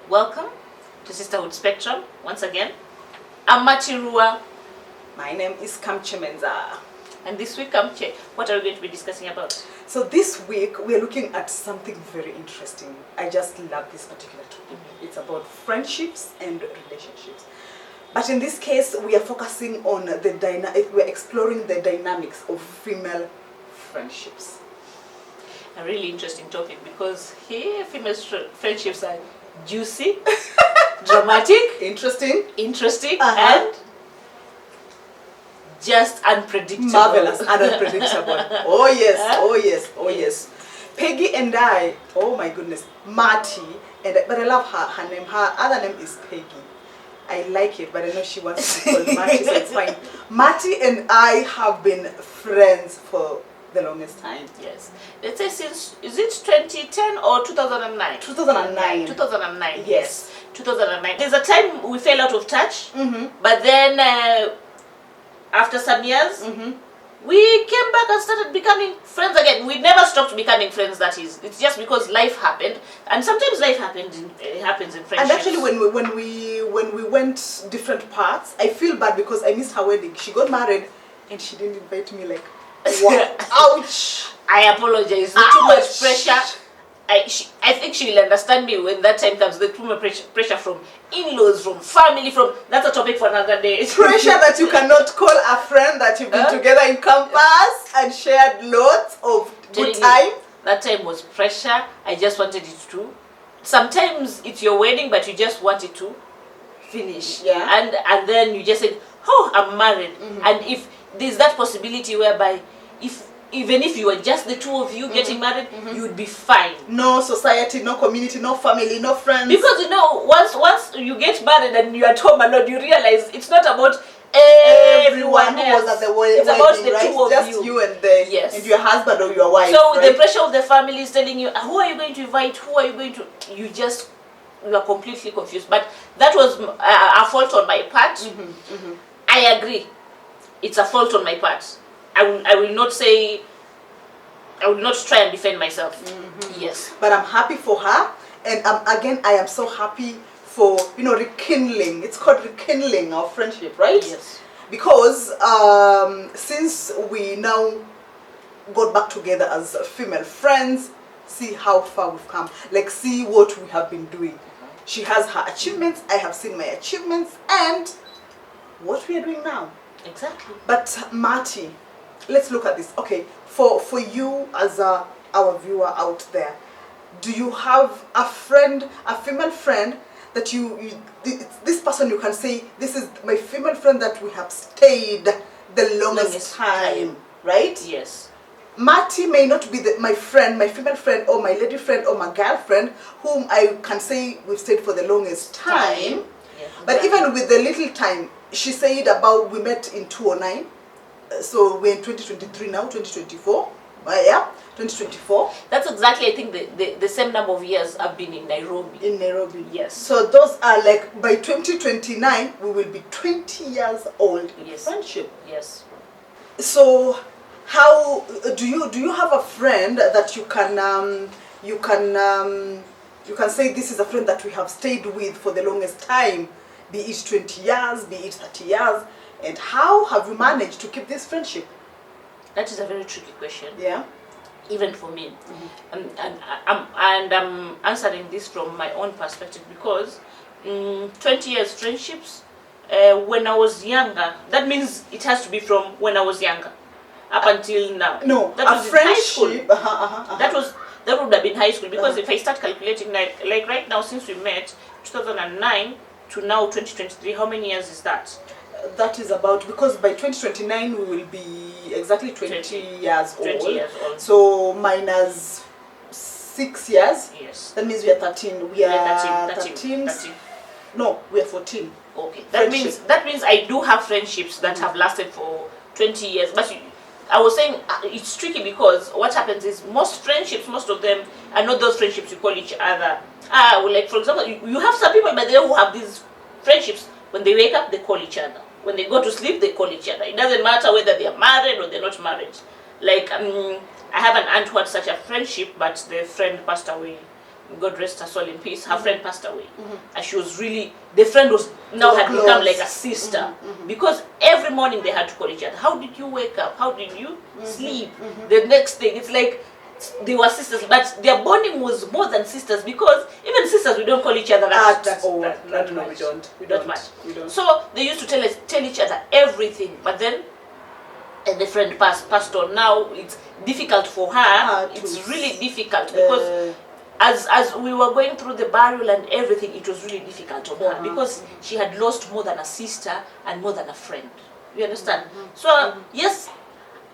Welcome to Sisterhood Spectrum once again. I'm Matirua. My name is Kamuche Menza. And this week, Kamuche, what are we going to be discussing about? So this week, we're looking at something very interesting. I just love this particular topic. It's about friendships and relationships. But in this case, we are focusing on we're exploring the dynamics of female friendships. A really interesting topic because here female friendships are juicy, dramatic, Interesting, and just unpredictable. marvelous, and unpredictable. Oh yes, oh yes, oh yes. Peggy and I, oh my goodness, Marty, but I love her name. Her other name is Peggy. I like it, but I know she wants to be called Marty, so it's fine. Marty and I have been friends for the longest time. Yes. Let's say since, is it 2010 or 2009? 2009. 2009, Yes. 2009. There's a time we fell out of touch, Mm-hmm. but then after some years, we came back and started becoming friends again. We never stopped becoming friends, that is. It's just because life happened, and sometimes life happens in friendships. And actually, when we went different paths, I feel bad because I missed her wedding. She got married, and she didn't invite me. Like, wow, ouch! I apologize. There's too much pressure. I think she will understand me when that time comes. There's too much pressure from in-laws, from family, that's a topic for another day. Pressure that you cannot call a friend that you've been together in campus and shared lots of good time. That time was pressure. I just wanted it to. Sometimes it's your wedding, but you just want it to finish. Yeah. And then you just said, "Oh, I'm married." And if there's that possibility whereby even if you were just the two of you getting married, you would be fine. No society, no community, no family, no friends. Because once you get married and you're at home alone, you realize it's not about everyone who was at the wedding. It's about the right? two of just you and your husband or your wife. So right? the pressure of the family is telling you, who are you going to invite? Who are you going to? You are completely confused. But that was a fault on my part. I agree. It's a fault on my part. I will not say. I will not try and defend myself. Yes. But I'm happy for her, and again, I am so happy for rekindling. It's called rekindling our friendship, right? Yes. Because since we now got back together as female friends, see how far we've come. Like, see what we have been doing. She has her achievements. I have seen my achievements, and what we are doing now. Exactly. But Marty, let's look at this. Okay, for you as our viewer out there, do you have a friend, a female friend that this person you can say, this is my female friend that we have stayed the longest time, right? Yes. Marty may not be my friend, my female friend, or my lady friend, or my girlfriend, whom I can say we've stayed for the longest time. Yeah, but even with the little time, she said about we met in 2009. So we're in 2023 now, 2024. Yeah, 2024. That's exactly, I think, the same number of years I've been in Nairobi. In Nairobi. Yes. So those are like, by 2029, we will be 20 years old in friendship. Yes. So how do you have a friend that you can say this is a friend that we have stayed with for the longest time, be it 20 years, be it 30 years, and how have you managed to keep this friendship? That is a very tricky question. Yeah. Even for me. And I'm answering this from my own perspective because 20 years friendships, when I was younger, that means it has to be from when I was younger up until now. No, that was friendship. In high school. That would have been high school because if I start calculating like right now, since we met 2009 to now 2023, how many years is that? That is about, because by 2029 we will be exactly 20 years old. 20 years old. So minus 6 years. Yes. That means we are 13. We are 13. No, we are 14. Okay. That means I do have friendships that have lasted for 20 years. But I was saying it's tricky because what happens is most friendships, most of them are not those friendships you call each other. Well, like for example, you have some people by the way who have these friendships. When they wake up, they call each other. When they go to sleep, they call each other. It doesn't matter whether they are married or they're not married. Like, I have an aunt who had such a friendship, but the friend passed away God rest her soul in peace, her friend passed away. And she was really, the friend was now had become like a sister. Because every morning they had to call each other. How did you wake up? How did you sleep? The next thing, it's like they were sisters, but their bonding was more than sisters, because even sisters, we don't call each other that no, much. we don't. We don't. So they used to tell each other everything, but then the friend passed on. Now it's difficult for her. It's really difficult because as we were going through the burial and everything, it was really difficult on her because she had lost more than a sister and more than a friend. You understand? So yes,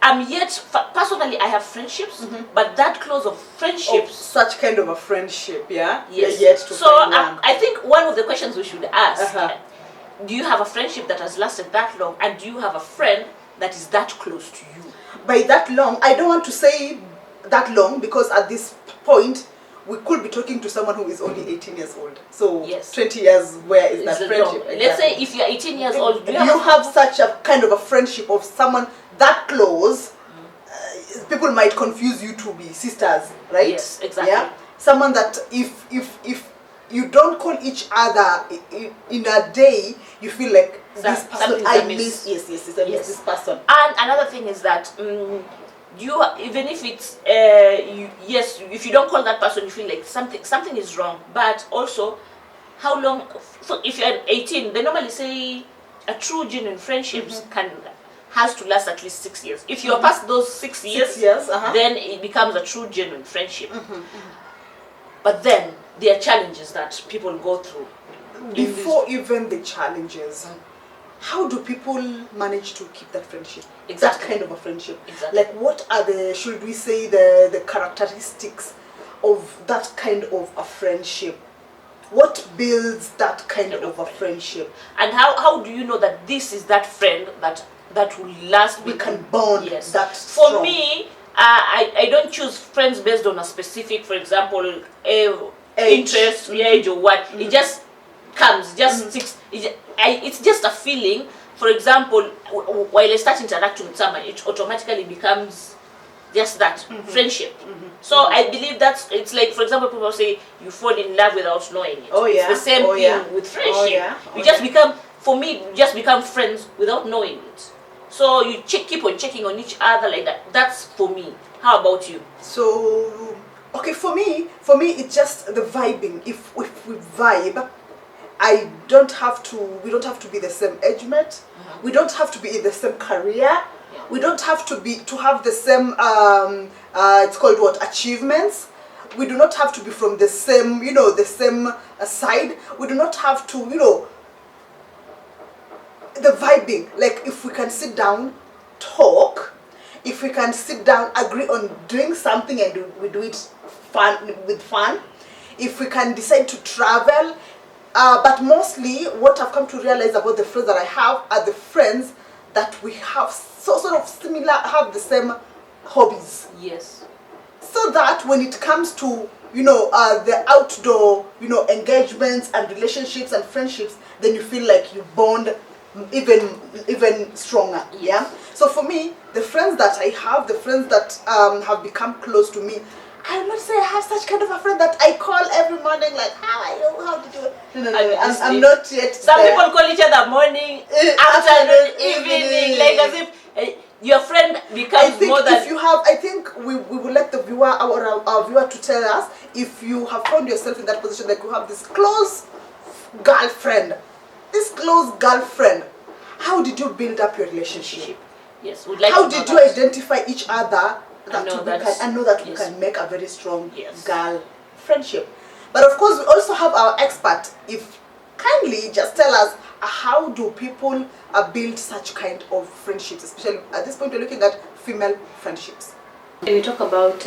I'm yet personally I have friendships, but that close of friendships, such kind of a friendship, yeah. Yes. Yet to so find one. I think one of the questions we should ask: do you have a friendship that has lasted that long, and do you have a friend that is that close to you? By that long, I don't want to say that long, because at this point we could be talking to someone who is only 18 years old. So 20 years, where is that friendship? Exactly. Let's say if you're 18 years old, do you have such a kind of a friendship of someone that close, people might confuse you to be sisters, right? Yes, exactly. Yeah? Someone that if you don't call each other in a day, you feel like this person I miss. Yes, I miss this person. And another thing is that you, even if it's if you don't call that person, you feel like something is wrong. But also, how long? If you're 18, they normally say a true genuine friendships has to last at least 6 years. If you're past those 6 years, then it becomes a true genuine friendship. But then there are challenges that people go through. Before even the challenges, how do people manage to keep that friendship? Exactly. That kind of a friendship. Exactly. Like, what are the, should we say, the characteristics of that kind of a friendship? What builds that kind of a friendship? And how do you know that this is that friend that will last? We can bond. Yes. That For strong. me, I don't choose friends based on a specific, for example, interest, age, or what. It just comes, it's just a feeling. For example, while I start interacting with someone, it automatically becomes just that friendship. So I believe it's like, for example, people say you fall in love without knowing it. It's the same thing with friendship. You just become, for me, just become friends without knowing it. So you keep on checking on each other like that. That's for me. How about you? So, okay, for me, it's just the vibing. If we vibe, we don't have to be the same age mate. We don't have to be in the same career. We don't have to have the same it's called what, achievements. We do not have to be from the same, the same side. We do not have to, the vibing. Like, if we can sit down, talk, if we can sit down, agree on doing something, and we do it with fun, if we can decide to travel, but mostly what I've come to realize about the friends that I have are the friends that we have sort of similar, have the same hobbies. Yes. So that when it comes to the outdoor engagements and relationships and friendships, then you feel like you bond even stronger. Yeah. So for me, the friends that I have, the friends that have become close to me, I will not say I have such kind of a friend that I call every morning, like, how are you? How did you? No. I'm not yet. Some people call each other morning, afternoon, evening, like as if your friend becomes more than. If you have, I think we will let the viewer, our viewer, to tell us if you have found yourself in that position, like you have this close girlfriend. How did you build up your relationship? Yes, we'd like how to know did you identify each other that we yes. can make a very strong Yes. girl friendship? But of course, we also have our expert. If kindly just tell us, how do people build such kind of friendships? Especially at this point, we're looking at female friendships. When we talk about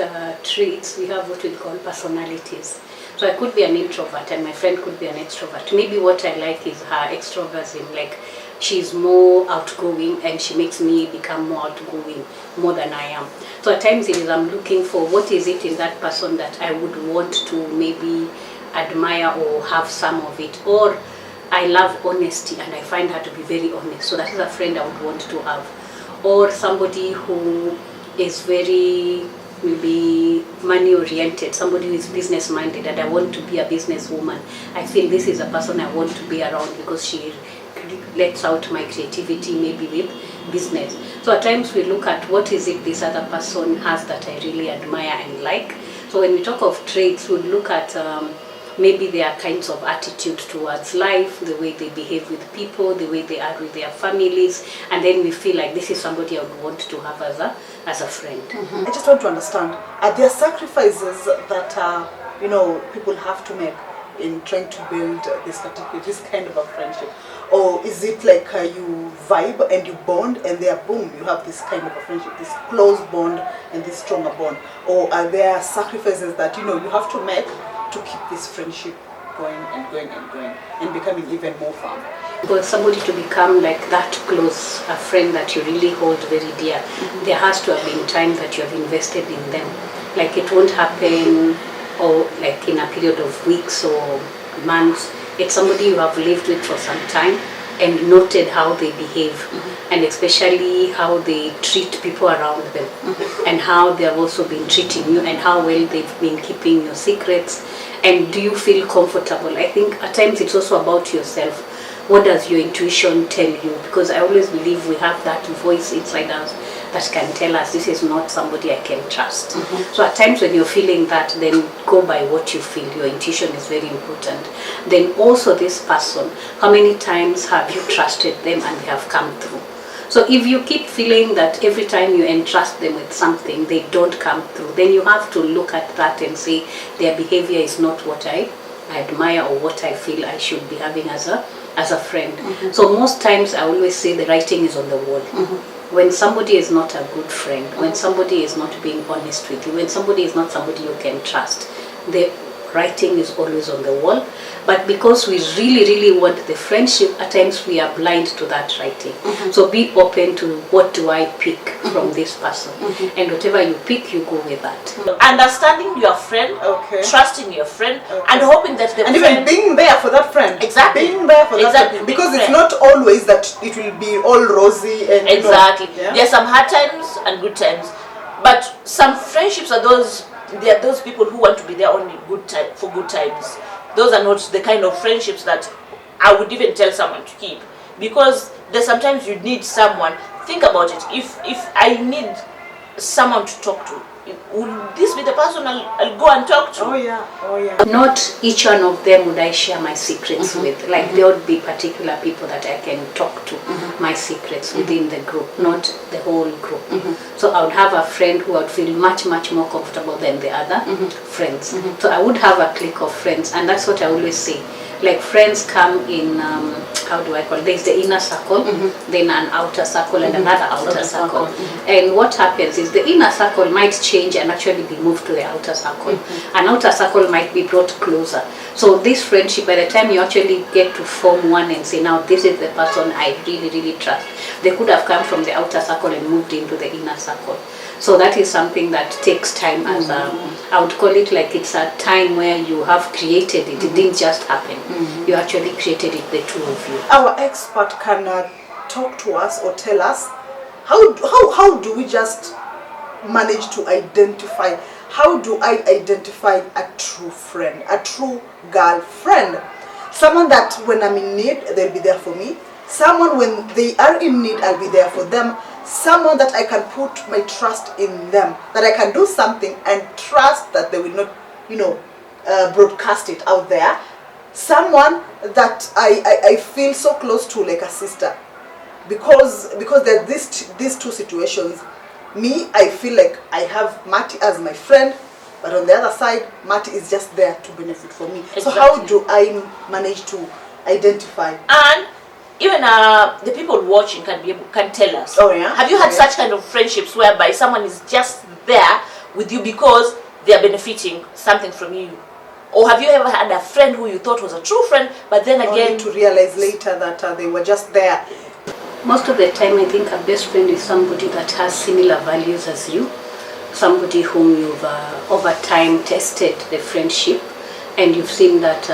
traits, we have what we call personalities. So I could be an introvert and my friend could be an extrovert. Maybe what I like is her extroversion, like she's more outgoing and she makes me become more outgoing more than I am. So at times I'm looking for what is it in that person that I would want to maybe admire or have some of it. Or I love honesty and I find her to be very honest. So that is a friend I would want to have. Or somebody who is very maybe money oriented, somebody who is business minded, and I want to be a businesswoman. I feel this is a person I want to be around because she lets out my creativity, maybe with business. So at times we look at what is it this other person has that I really admire and like. So when we talk of traits, we look at maybe their kinds of attitude towards life, the way they behave with people, the way they are with their families, and then we feel like this is somebody I would want to have as a friend. I just want to understand, are there sacrifices that people have to make in trying to build this kind of a friendship? Or is it like you vibe and you bond and there, boom, you have this kind of a friendship, this close bond and this stronger bond? Or are there sacrifices that you have to make to keep this friendship going and going and going and becoming even more firm? For somebody to become like that close, a friend that you really hold very dear, there has to have been time that you have invested in them. Like it won't happen or like in a period of weeks or months. It's somebody you have lived with for some time and noted how they behave, and especially how they treat people around them, and how they have also been treating you, and how well they've been keeping your secrets, and do you feel comfortable? I think at times it's also about yourself. What does your intuition tell you? Because I always believe we have that voice inside us that can tell us this is not somebody I can trust. So at times when you're feeling that, then go by what you feel. Your intuition is very important. Then also this person, how many times have you trusted them and they have come through? So if you keep feeling that every time you entrust them with something, they don't come through, then you have to look at that and say their behavior is not what I admire or what I feel I should be having as a friend. So most times I always say the writing is on the wall. When somebody is not a good friend, when somebody is not being honest with you, when somebody is not somebody you can trust, the writing is always on the wall. But because we really, really want the friendship, at times we are blind to that writing. So be open to what do I pick from this person. And whatever you pick, you go with that. Understanding your friend, trusting your friend, and hoping that the and friend... even being there for that friend. Exactly. Being there for that friend. Because it's not always that it will be all rosy and exactly. There's some hard times and good times. But some friendships are those people who want to be there only for good times. Those are not the kind of friendships that I would even tell someone to keep, because there's sometimes you need someone. Think about it. If I need someone to talk to, will this be the person I'll go and talk to? Oh yeah. Not each one of them would I share my secrets with. Like there would be particular people that I can talk to my secrets within the group, not the whole group. So I would have a friend who I would feel much more comfortable than the other friends. So I would have a clique of friends, and that's what I always say. Like friends come in, how do I call it? There's the inner circle, then an outer circle, and another outer circle. And what happens is the inner circle might change and actually be moved to the outer circle. An outer circle might be brought closer. So this friendship, by the time you actually get to form one and say, now this is the person I really, really trust, they could have come from the outer circle and moved into the inner circle. So that is something that takes time. As I would call it like it's a time where you have created it. It didn't just happen. You actually created it, the two of you. Our expert can talk to us or tell us how do we just manage to identify? How do I identify a true friend, a true girlfriend? Someone that when I'm in need, they'll be there for me. Someone when they are in need, I'll be there for them. Someone that I can put my trust in them, that I can do something and trust that they will not, broadcast it out there. Someone that I feel so close to, like a sister, because there are these two situations. Me, I feel like I have Marty as my friend, but on the other side, Marty is just there to benefit from me. Exactly. So how do I manage to identify? And even the people watching can tell us. Oh yeah. Have you had such kind of friendships whereby someone is just there with you because they are benefiting something from you? Or have you ever had a friend who you thought was a true friend, but then again... Only to realize later that they were just there? Most of the time, I think a best friend is somebody that has similar values as you. Somebody whom you've over time tested the friendship, and you've seen that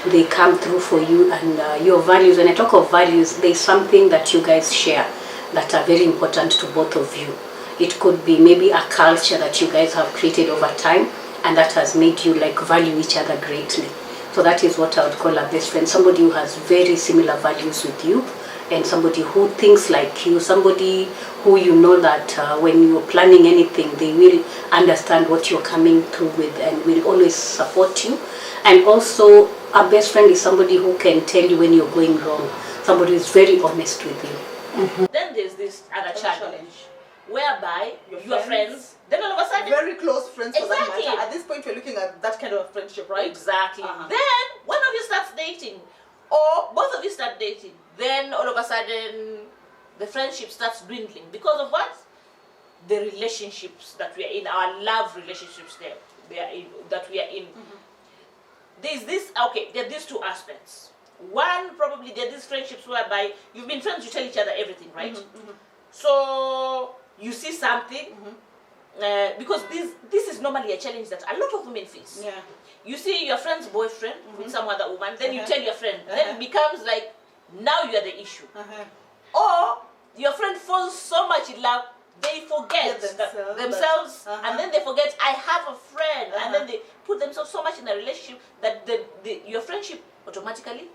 they come through for you and your values. When I talk of values, there's something that you guys share that are very important to both of you. It could be maybe a culture that you guys have created over time, and that has made you like value each other greatly. So that is what I would call a best friend. Somebody who has very similar values with you, and somebody who thinks like you, somebody who you know that when you're planning anything, they will understand what you're coming through with and will always support you. And also, a best friend is somebody who can tell you when you're going wrong. Somebody who is very honest with you. Then there's this other challenge, whereby your friends, then all of a sudden, very close friends for that Exactly. matter. At this point, we're looking at that kind of friendship, right? exactly. Then one of you starts dating, or both of you start dating. Then all of a sudden, the friendship starts dwindling because of what? The relationships that we are in, our love relationships that we are in. There's this, okay, there are these two aspects. One, probably there are these friendships whereby you've been friends, you tell each other everything, right? So you see something, because this is normally a challenge that a lot of women face. Yeah. You see your friend's boyfriend with some other woman, then you tell your friend, then it becomes like, now you are the issue. Or your friend falls so much in love, they forget themselves, and then they forget, I have a friend, and then they put themselves so much in a relationship that your friendship automatically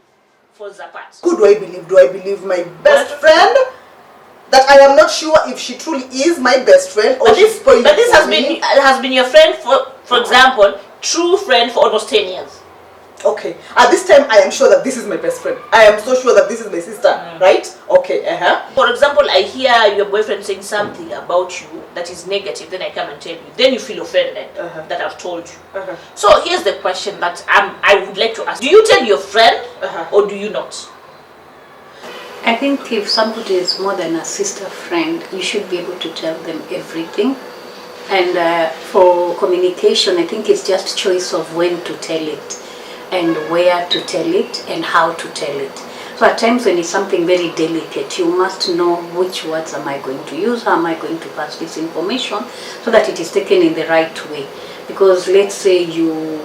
falls apart. Who do I believe? Do I believe my best friend? That I am not sure if she truly is my best friend, or she's spoiling But this for me. has been your friend for example, true friend for almost 10 years. Okay. At this time, I am sure that this is my best friend. I am so sure that this is my sister, right? Okay. For example, I hear your boyfriend saying something about you that is negative, then I come and tell you. Then you feel offended that I've told you. So here's the question that I would like to ask. Do you tell your friend or do you not? I think if somebody is more than a sister friend, you should be able to tell them everything. And for communication, I think it's just choice of when to tell it, and where to tell it, and how to tell it. So at times when it's something very delicate, you must know which words am I going to use, how am I going to pass this information, so that it is taken in the right way. Because let's say you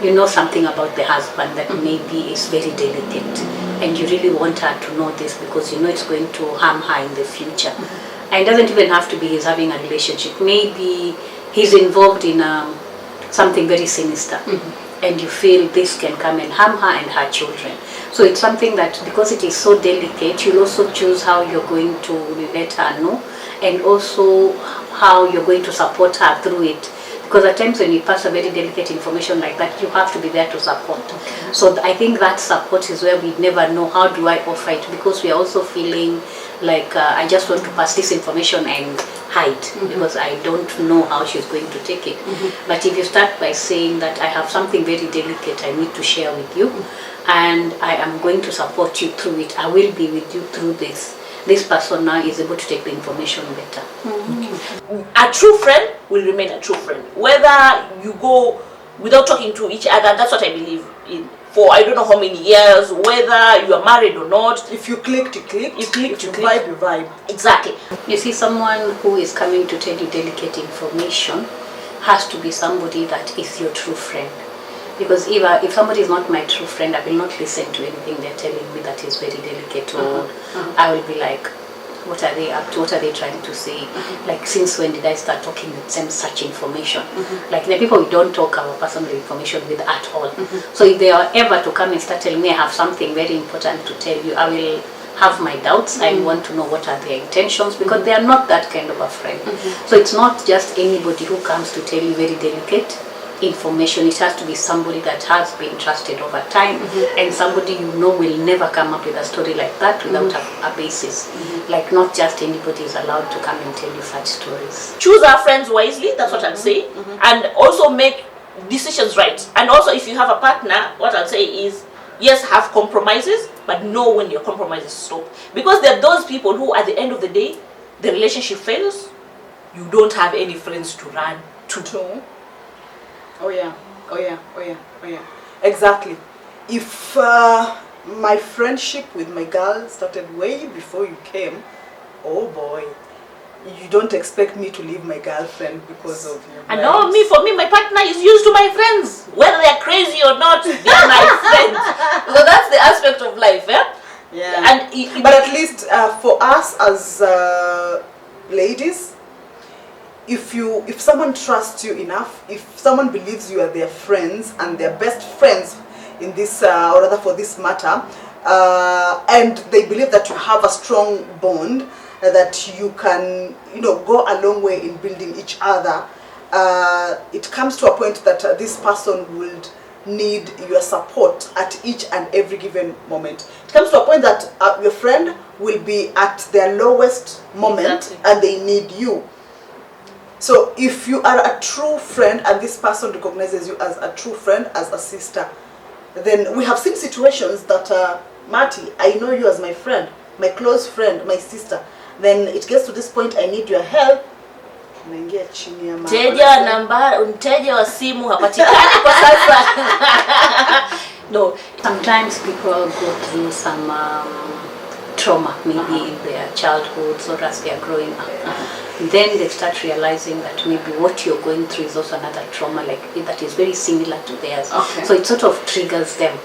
know something about the husband that maybe is very delicate, and you really want her to know this because you know it's going to harm her in the future. And it doesn't even have to be he's having a relationship. Maybe he's involved in something very sinister, and you feel this can come and harm her and her children. So it's something that, because it is so delicate, you'll also choose how you're going to let her know, and also how you're going to support her through it. Because at times when you pass a very delicate information like that, you have to be there to support. So I think that support is where we never know how do I offer it, because we are also feeling like I just want to pass this information and hide, because I don't know how she's going to take it. But if you start by saying that I have something very delicate I need to share with you, and I am going to support you through it, I will be with you through this. This person now is able to take the information better. A true friend will remain a true friend. Whether you go without talking to each other, that's what I believe in. For I don't know how many years, whether you are married or not. If you clicked, you clicked. You clicked, if you you vibe, you vibe. Exactly. You see, someone who is coming to tell you delicate information has to be somebody that is your true friend. Because if somebody is not my true friend, I will not listen to anything they're telling me that is very delicate, or I will be like, what are they up to? What are they trying to say? Like, since when did I start talking with them such information? Like, the people we don't talk our personal information with at all. So if they are ever to come and start telling me I have something very important to tell you, I will have my doubts. I want to know what are their intentions, because they are not that kind of a friend. So it's not just anybody who comes to tell you very delicate information. It has to be somebody that has been trusted over time, and somebody you know will never come up with a story like that without a basis. Like, not just anybody is allowed to come and tell you such stories. Choose our friends wisely, that's what I'd say, and also make decisions right. And also, if you have a partner, what I'd say is, yes, have compromises, but know when your compromises stop. Because there are those people who, at the end of the day, the relationship fails, you don't have any friends to run to. Oh yeah. Exactly. If my friendship with my girl started way before you came, oh boy, you don't expect me to leave my girlfriend because of you. And no, for me, my partner is used to my friends. Whether they're crazy or not, they're my friends. So that's the aspect of life, eh? Yeah. And but at least for us as ladies, if someone trusts you enough, if someone believes you are their friends and their best friends in this or rather for this matter, and they believe that you have a strong bond, that you can, you know, go a long way in building each other, it comes to a point that this person would need your support at each and every given moment. It comes to a point that your friend will be at their lowest moment, and they need you. So if you are a true friend and this person recognizes you as a true friend, as a sister, then we have seen situations that, Marty, I know you as my friend, my close friend, my sister. Then it gets to this point, I need your help. Mteja wa simu hapatikani kwa sasa. No, sometimes people go through some trauma, maybe in their childhoods or as they are growing up. Then they start realizing that maybe what you're going through is also another trauma, like that is very similar to theirs. So it sort of triggers them.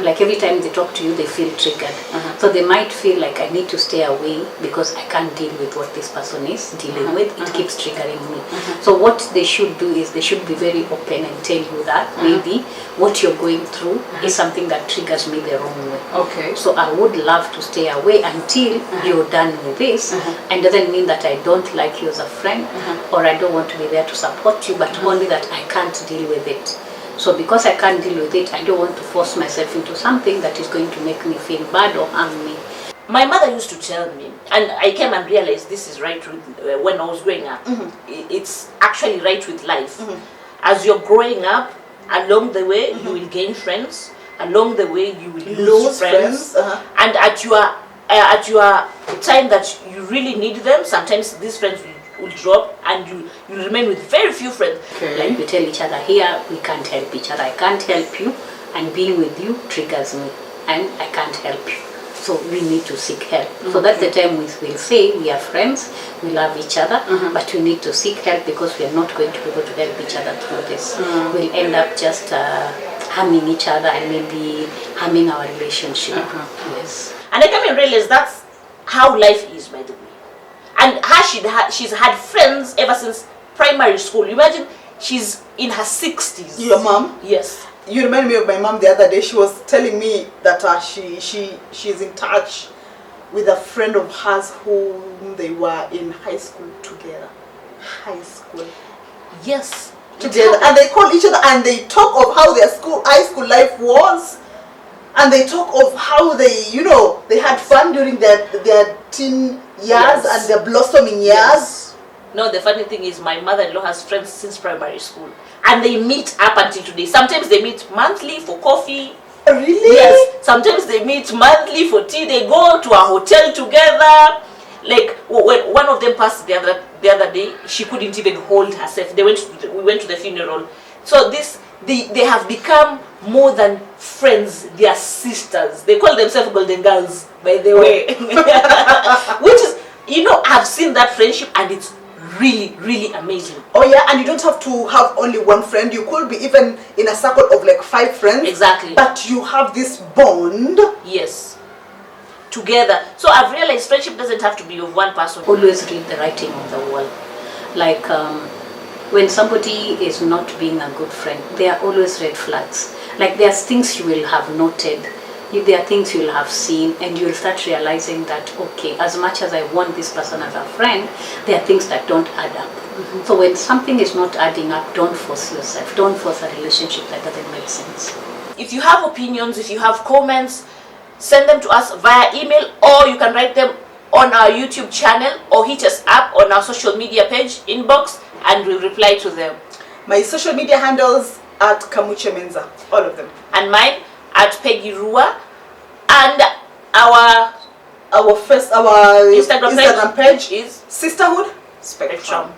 Like every time they talk to you, they feel triggered. So they might feel like, I need to stay away because I can't deal with what this person is dealing with. It keeps triggering me. So what they should do is they should be very open and tell you that maybe what you're going through is something that triggers me the wrong way. Okay. So I would love to stay away until you're done with this. And doesn't mean that I don't like you as a friend or I don't want to be there to support you, but only that I can't deal with it. So because I can't deal with it, I don't want to force myself into something that is going to make me feel bad or harm me. My mother used to tell me, and I came and realized this is right with, when I was growing up. It's actually right with life. As you're growing up, along the way you will gain friends. Along the way you will lose friends. And at your time that you really need them, sometimes these friends will drop and you remain with very few friends. Like we tell each other here, we can't help each other. I can't help you, and being with you triggers me, and I can't help you. So we need to seek help. So that's the time we will say we are friends, we love each other, but we need to seek help because we are not going to be able to help each other through this. We'll end up just harming each other and maybe harming our relationship. Yes. And I came and realized that's how life is, by the way. And she's had friends ever since primary school. Imagine she's in her 60s. Your mom? Yes. You remind me of my mom the other day. She was telling me that she's in touch with a friend of hers whom they were in high school together. High school. Yes. Together. And they call each other and they talk of how their high school life was. And they talk of how they, you know, they had fun during their teen years and their blossoming years. Yes. No, the funny thing is my mother-in-law has friends since primary school. And they meet up until today. Sometimes they meet monthly for coffee. Really? Yes. Sometimes they meet monthly for tea. They go to a hotel together. Like when one of them passed the other day, she couldn't even hold herself. We went to the funeral. So they have become more than friends. They are sisters. They call themselves Golden Girls, by the way. Which is, you know, I've seen that friendship and it's really, really amazing. Oh yeah, and you don't have to have only one friend. You could be even in a circle of like 5 friends. Exactly. But you have this bond. Yes. Together. So I've realized friendship doesn't have to be of one person. Always read the writing on the wall. Like when somebody is not being a good friend, there are always red flags. Like there's things you will have noted. There are things you'll have seen, and you'll start realizing that, okay, as much as I want this person as a friend, there are things that don't add up. So when something is not adding up, don't force yourself. Don't force a relationship that doesn't make sense. If you have opinions, if you have comments, send them to us via email, or you can write them on our YouTube channel, or hit us up on our social media page, inbox, and we'll reply to them. My social media handles at Kamuche Menza, all of them. And mine at Peggy Rua, and our Instagram page page is Sisterhood Spectrum.